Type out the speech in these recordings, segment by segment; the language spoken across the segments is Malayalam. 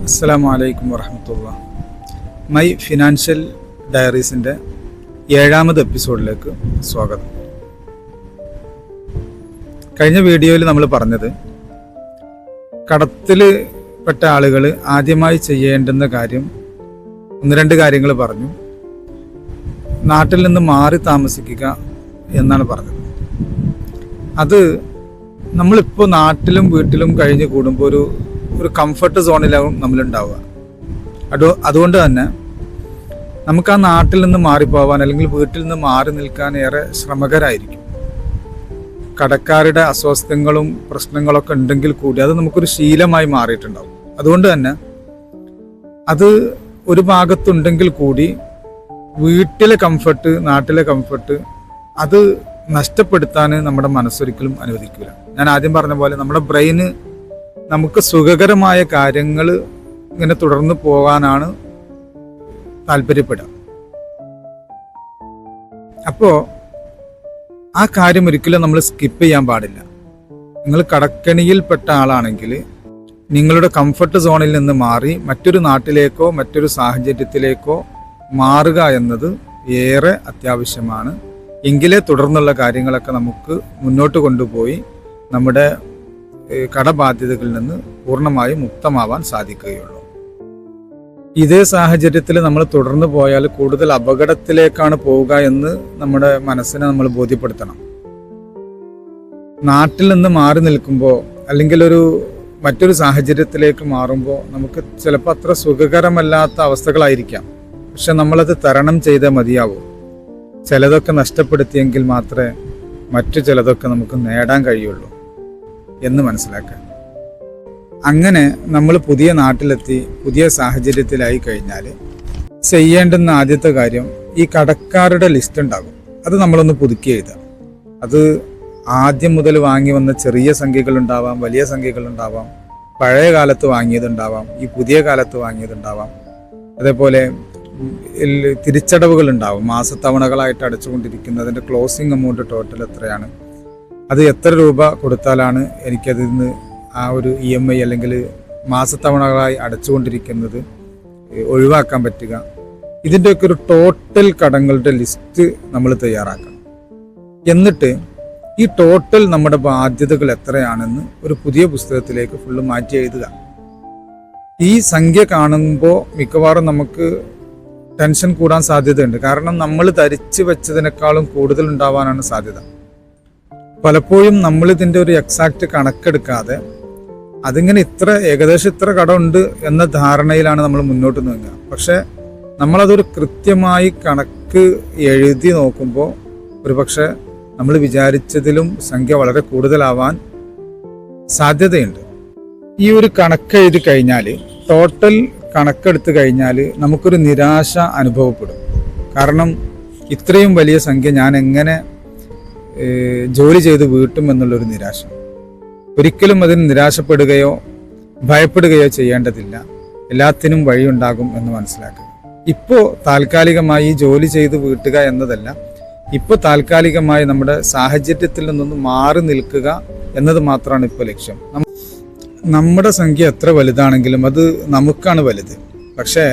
അസ്സലാമു അലൈക്കും വറഹ്മത്തുള്ളാഹി. മൈ ഫിനാൻഷ്യൽ ഡയറീസിൻ്റെ 7ാമത് എപ്പിസോഡിലേക്ക് സ്വാഗതം. കഴിഞ്ഞ വീഡിയോയിൽ നമ്മൾ പറഞ്ഞത് കടത്തിൽ പെട്ട ആളുകൾ ആദ്യമായി ചെയ്യേണ്ടുന്ന കാര്യം 1-2 കാര്യങ്ങൾ പറഞ്ഞു. നാട്ടിൽ നിന്ന് മാറി താമസിക്കുക എന്നാണ് പറഞ്ഞത്. അത് നമ്മളിപ്പോൾ നാട്ടിലും വീട്ടിലും കഴിഞ്ഞ് കൂടുമ്പോൾ ഒരു കംഫർട്ട് സോണിലാവും നമ്മളുണ്ടാവുക. അതുകൊണ്ട് തന്നെ നമുക്ക് ആ നാട്ടിൽ നിന്ന് മാറിപ്പോവാൻ അല്ലെങ്കിൽ വീട്ടിൽ നിന്ന് മാറി നിൽക്കാൻ ഏറെ ശ്രമകരമായിരിക്കും. കടക്കാരുടെ അസ്വസ്ഥങ്ങളും പ്രശ്നങ്ങളൊക്കെ ഉണ്ടെങ്കിൽ കൂടി അത് നമുക്കൊരു ശീലമായി മാറിയിട്ടുണ്ടാവും. അതുകൊണ്ട് തന്നെ അത് ഒരു ഭാഗത്തുണ്ടെങ്കിൽ കൂടി വീട്ടിലെ കംഫർട്ട്, നാട്ടിലെ കംഫർട്ട് അത് നഷ്ടപ്പെടുത്താൻ നമ്മുടെ മനസ്സൊരിക്കലും അനുവദിക്കില്ല. ഞാൻ ആദ്യം പറഞ്ഞ പോലെ നമ്മുടെ ബ്രെയിന് നമുക്ക് സുഖകരമായ കാര്യങ്ങൾ ഇങ്ങനെ തുടർന്ന് പോകാനാണ് താല്പര്യപ്പെടുക. അപ്പോൾ ആ കാര്യം ഒരിക്കലും നമ്മൾ സ്കിപ്പ് ചെയ്യാൻ പാടില്ല. നിങ്ങൾ കടക്കണിയിൽപ്പെട്ട ആളാണെങ്കിൽ നിങ്ങളുടെ കംഫർട്ട് സോണിൽ നിന്ന് മാറി മറ്റൊരു നാട്ടിലേക്കോ മറ്റൊരു സാഹചര്യത്തിലേക്കോ മാറുക എന്നത് ഏറെ അത്യാവശ്യമാണ്. എങ്കിലേ തുടർന്നുള്ള കാര്യങ്ങളൊക്കെ നമുക്ക് മുന്നോട്ട് കൊണ്ടുപോയി നമ്മുടെ കടബാധ്യതകളിൽ നിന്ന് പൂർണ്ണമായും മുക്തമാവാൻ സാധിക്കുകയുള്ളൂ. ഇതേ സാഹചര്യത്തിൽ നമ്മൾ തുടർന്ന് പോയാൽ കൂടുതൽ അപകടത്തിലേക്കാണ് പോവുക എന്ന് നമ്മുടെ മനസ്സിനെ നമ്മൾ ബോധ്യപ്പെടുത്തണം. നാട്ടിൽ നിന്ന് മാറി നിൽക്കുമ്പോൾ അല്ലെങ്കിൽ മറ്റൊരു സാഹചര്യത്തിലേക്ക് മാറുമ്പോൾ നമുക്ക് ചിലപ്പോൾ അത്ര സുഖകരമല്ലാത്ത അവസ്ഥകളായിരിക്കാം. പക്ഷെ നമ്മളത് തരണം ചെയ്തേ മതിയാവൂ. ചിലതൊക്കെ നഷ്ടപ്പെടുത്തിയെങ്കിൽ മാത്രമേ മറ്റു ചിലതൊക്കെ നമുക്ക് നേടാൻ കഴിയുള്ളൂ എന്ന് മനസ്സിലാക്കുക. അങ്ങനെ നമ്മൾ പുതിയ നാട്ടിലെത്തി പുതിയ സാഹചര്യത്തിലായി കഴിഞ്ഞാൽ ചെയ്യേണ്ടുന്ന ആദ്യത്തെ കാര്യം, ഈ കടക്കാരുടെ ലിസ്റ്റ് ഉണ്ടാകും. അത് നമ്മളൊന്ന് പുതുക്കി എഴുതുക. അത് ആദ്യം മുതൽ വാങ്ങി വന്ന ചെറിയ സംഖ്യകളുണ്ടാവാം, വലിയ സംഖ്യകളുണ്ടാവാം, പഴയ കാലത്ത് വാങ്ങിയതുണ്ടാവാം, ഈ പുതിയ കാലത്ത് വാങ്ങിയതുണ്ടാവാം. അതേപോലെ തിരിച്ചടവുകൾ ഉണ്ടാവും. മാസത്തവണകളായിട്ട് അടച്ചുകൊണ്ടിരിക്കുന്നതിൻ്റെ ക്ലോസിംഗ് എമൗണ്ട് ടോട്ടൽ എത്രയാണ്, അത് എത്ര രൂപ കൊടുത്താലാണ് എനിക്കതിൽ നിന്ന് ആ ഒരു EMI അല്ലെങ്കിൽ മാസത്തവണകളായി അടച്ചുകൊണ്ടിരിക്കുന്നത് ഒഴിവാക്കാൻ പറ്റുക. ഇതിൻ്റെയൊക്കെ ഒരു ടോട്ടൽ കടങ്ങളുടെ ലിസ്റ്റ് നമ്മൾ തയ്യാറാക്കണം. എന്നിട്ട് ഈ ടോട്ടൽ നമ്മുടെ ബാധ്യതകൾ എത്രയാണെന്ന് ഒരു പുതിയ പുസ്തകത്തിലേക്ക് ഫുള്ള് മാറ്റി എഴുതുക. ഈ സംഖ്യ കാണുമ്പോൾ മിക്കവാറും നമുക്ക് ടെൻഷൻ കൂടാൻ സാധ്യതയുണ്ട്. കാരണം നമ്മൾ ധരിച്ചു വെച്ചതിനേക്കാളും കൂടുതൽ ഉണ്ടാവാനാണ് സാധ്യത. പലപ്പോഴും നമ്മൾ ഇതിൻ്റെ ഒരു എക്സാക്റ്റ് കണക്കെടുക്കാതെ അതിങ്ങനെ ഏകദേശം ഇത്ര കടമുണ്ട് എന്ന ധാരണയിലാണ് നമ്മൾ മുന്നോട്ട് നീങ്ങുക. പക്ഷെ നമ്മളതൊരു കൃത്യമായി കണക്ക് എഴുതി നോക്കുമ്പോൾ ഒരുപക്ഷെ നമ്മൾ വിചാരിച്ചതിലും സംഖ്യ വളരെ കൂടുതലാവാൻ സാധ്യതയുണ്ട്. ഈ ഒരു കണക്ക് എഴുതി കഴിഞ്ഞാൽ, ടോട്ടൽ കണക്കെടുത്ത് കഴിഞ്ഞാൽ നമുക്കൊരു നിരാശ അനുഭവപ്പെടും. കാരണം ഇത്രയും വലിയ സംഖ്യ ഞാൻ എങ്ങനെ ജോലി ചെയ്ത് വീട്ടും എന്നുള്ളൊരു നിരാശ. ഒരിക്കലും അതിന് നിരാശപ്പെടുകയോ ഭയപ്പെടുകയോ ചെയ്യേണ്ടതില്ല. എല്ലാത്തിനും വഴിയുണ്ടാകും എന്ന് മനസ്സിലാക്കുക. ഇപ്പോൾ താൽക്കാലികമായി ജോലി ചെയ്ത് വീട്ടുക എന്നതല്ല, ഇപ്പോൾ താൽക്കാലികമായി നമ്മുടെ സാഹചര്യത്തിൽ നിന്നൊന്ന് മാറി നിൽക്കുക എന്നത് മാത്രമാണ് ഇപ്പോൾ ലക്ഷ്യം. നമ്മുടെ സംഖ്യ എത്ര വലുതാണെങ്കിലും അത് നമുക്കാണ് വലുത്. പക്ഷേ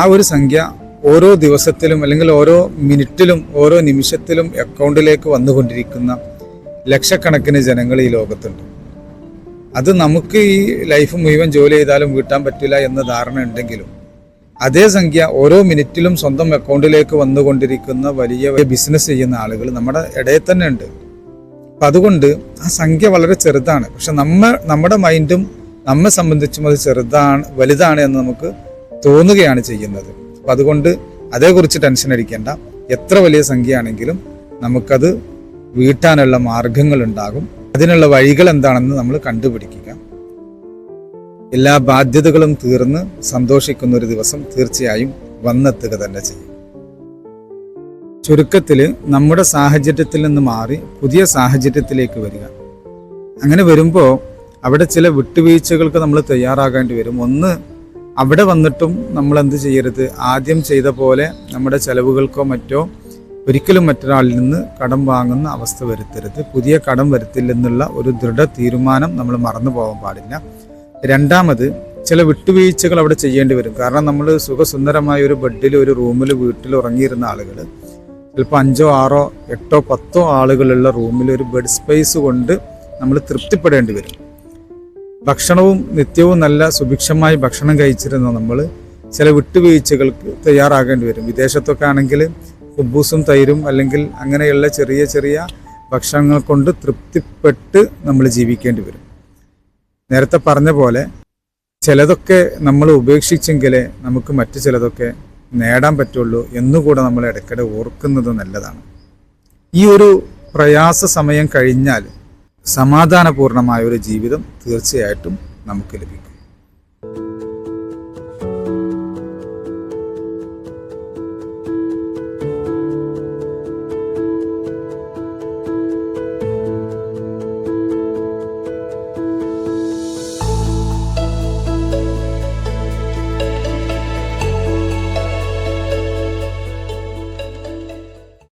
ആ ഒരു സംഖ്യ ഓരോ ദിവസത്തിലും അല്ലെങ്കിൽ ഓരോ മിനിറ്റിലും ഓരോ നിമിഷത്തിലും അക്കൗണ്ടിലേക്ക് വന്നുകൊണ്ടിരിക്കുന്ന ലക്ഷക്കണക്കിന് ജനങ്ങൾ ഈ ലോകത്തുണ്ട്. അത് നമുക്ക് ഈ ലൈഫ് മുഴുവൻ ജോലി ചെയ്താലും വീട്ടാൻ പറ്റില്ല എന്ന ധാരണ ഉണ്ടെങ്കിലും അതേ സംഖ്യ ഓരോ മിനിറ്റിലും സ്വന്തം അക്കൗണ്ടിലേക്ക് വന്നുകൊണ്ടിരിക്കുന്ന വലിയ ബിസിനസ് ചെയ്യുന്ന ആളുകൾ നമ്മുടെ ഇടയിൽ തന്നെ ഉണ്ട്. അപ്പം അതുകൊണ്ട് ആ സംഖ്യ വളരെ ചെറുതാണ്. പക്ഷെ നമ്മുടെ മൈൻഡും നമ്മെ സംബന്ധിച്ചും അത് വലുതാണ് എന്ന് നമുക്ക് തോന്നുകയാണ് ചെയ്യുന്നത്. അപ്പം അതുകൊണ്ട് അതേക്കുറിച്ച് ടെൻഷൻ അടിക്കേണ്ട. എത്ര വലിയ സംഖ്യയാണെങ്കിലും നമുക്കത് വീട്ടാനുള്ള മാർഗങ്ങളുണ്ടാകും. അതിനുള്ള വഴികൾ എന്താണെന്ന് നമ്മൾ കണ്ടുപിടിക്കുക. എല്ലാ ബാധ്യതകളും തീർന്ന് സന്തോഷിക്കുന്ന ഒരു ദിവസം തീർച്ചയായും വന്നെത്തുക തന്നെ ചെയ്യും. ചുരുക്കത്തിൽ നമ്മുടെ സാഹചര്യത്തിൽ നിന്ന് മാറി പുതിയ സാഹചര്യത്തിലേക്ക് വരിക. അങ്ങനെ വരുമ്പോൾ അവിടെ ചില വിട്ടുവീഴ്ചകൾക്ക് നമ്മൾ തയ്യാറാകേണ്ടി വരും. ഒന്ന്, അവിടെ വന്നിട്ടും നമ്മൾ എന്ത് ചെയ്യരുത്, ആദ്യം ചെയ്ത പോലെ നമ്മുടെ ചെലവുകൾക്കോ മറ്റോ ഒരിക്കലും മറ്റൊരാളിൽ നിന്ന് കടം വാങ്ങുന്ന അവസ്ഥ വരുത്തരുത്. പുതിയ കടം വരുത്തില്ലെന്നുള്ള ഒരു ദൃഢ തീരുമാനം നമ്മൾ മറന്നു പോകാൻ പാടില്ല. രണ്ടാമത്, ചില വിട്ടുവീഴ്ചകൾ അവിടെ ചെയ്യേണ്ടി വരും. കാരണം നമ്മൾ സുഖസുന്ദരമായ ഒരു ബെഡിൽ ഒരു റൂമിൽ വീട്ടിൽ ഉറങ്ങിയിരുന്ന ആളുകൾ ചിലപ്പോൾ 5, 6, 8, 10 ആളുകളുള്ള റൂമിൽ ഒരു ബെഡ് സ്പേസ് കൊണ്ട് നമ്മൾ തൃപ്തിപ്പെടേണ്ടി വരും. ഭക്ഷണവും നിത്യവും നല്ല സുഭിക്ഷമായി ഭക്ഷണം കഴിച്ചിരുന്ന നമ്മൾ ചില വിട്ടുവീഴ്ചകൾക്ക് തയ്യാറാകേണ്ടി വരും. വിദേശത്തൊക്കെ ആണെങ്കിൽ കുബൂസും തൈരും അല്ലെങ്കിൽ അങ്ങനെയുള്ള ചെറിയ ചെറിയ ഭക്ഷണങ്ങൾ കൊണ്ട് തൃപ്തിപ്പെട്ട് നമ്മൾ ജീവിക്കേണ്ടി വരും. നേരത്തെ പറഞ്ഞ പോലെ ചിലതൊക്കെ നമ്മൾ ഉപേക്ഷിച്ചെങ്കിലേ നമുക്ക് മറ്റു ചിലതൊക്കെ നേടാൻ പറ്റുള്ളൂ എന്നുകൂടെ നമ്മൾ ഇടയ്ക്കിടെ ഓർക്കുന്നത് നല്ലതാണ്. ഈ ഒരു പ്രയാസ സമയം കഴിഞ്ഞാൽ സമാധാനപൂർണമായ ഒരു ജീവിതം തീർച്ചയായിട്ടും നമുക്ക് ലഭിക്കും.